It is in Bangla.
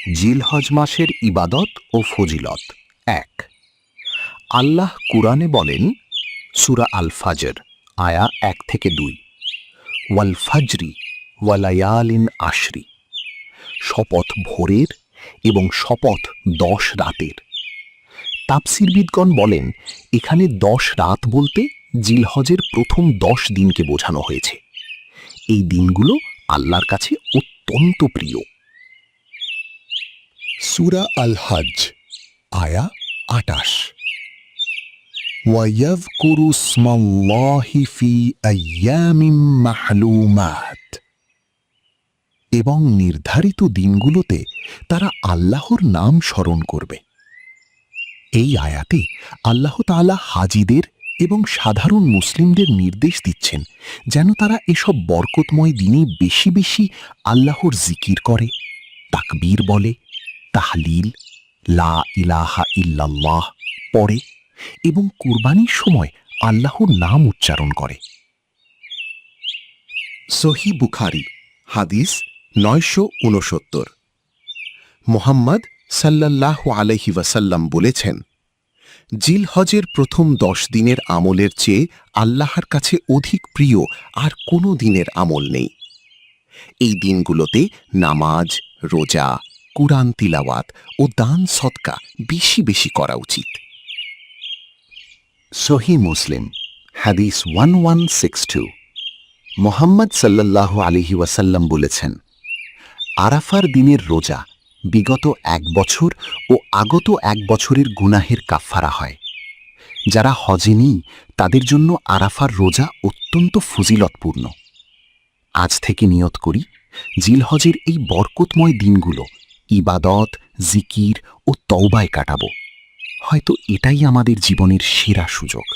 জিলহজ মাসের ইবাদত ও ফজিলত। 1। আল্লাহ কুরআনে বলেন, সূরা আল ফাজর আয়া 1 থেকে 2, ওয়াল ফাজরি ওয়ালায়ালিন আশরি, শপথ ভোরের এবং শপথ 10 রাতের। তাফসীরবিদগণ বলেন, এখানে 10 রাত বলতে জিলহজের প্রথম 10 দিনকে বোঝানো হয়েছে। এই দিনগুলো আল্লাহর কাছে অত্যন্ত প্রিয়। সূরা আল হজ আয়া 28, ওয়ায়াযকুরু ইসমাল্লাহি ফি আইয়ামিম মাহলুমাত, এবং নির্ধারিত দিনগুলোতে তারা আল্লাহর নাম স্মরণ করবে। এই আয়াতে আল্লাহ তাআলা হাজিদের এবং সাধারণ মুসলিমদের নির্দেশ দিচ্ছেন যেন তারা এসব বরকতময় দিনে বেশি বেশি আল্লাহর জিকির করে, তাকবীর বলে, তাহলিল, লা ইলাহা ইল্লাল্লাহ পড়ে এবং কুরবানির সময় আল্লাহর নাম উচ্চারণ করে। সহিহ বুখারী হাদিস 969। মুহাম্মদ সাল্লাল্লাহু আলাইহি ওয়াসাল্লাম বলেছেন, জিলহজের প্রথম 10 দিনের আমলের চেয়ে আল্লাহর কাছে অধিক প্রিয় আর কোনো দিনের আমল নেই। এই দিনগুলোতে নামাজ, রোজা, কুরআন তিলাওয়াত ও দান সদকা বেশি বেশি করা উচিত। সহিহ মুসলিম হাদিস 1162, মুহাম্মদ সাল্লাল্লাহু আলাইহি ওয়াসাল্লাম বলেছেন, আরাফার দিনের রোজা বিগত 1 বছর ও আগত 1 বছরের গুনাহের কাফফারা হয়। যারা হজে নেই তাদের জন্য আরাফার রোজা অত্যন্ত ফজিলতপূর্ণ। আজ থেকে নিয়ত করি, জিলহজের এই বরকতময় দিনগুলো ইবাদত, জিকির ও তওবায় কাটাবো। হয়তো এটাই আমাদের জীবনের সেরা সুযোগ।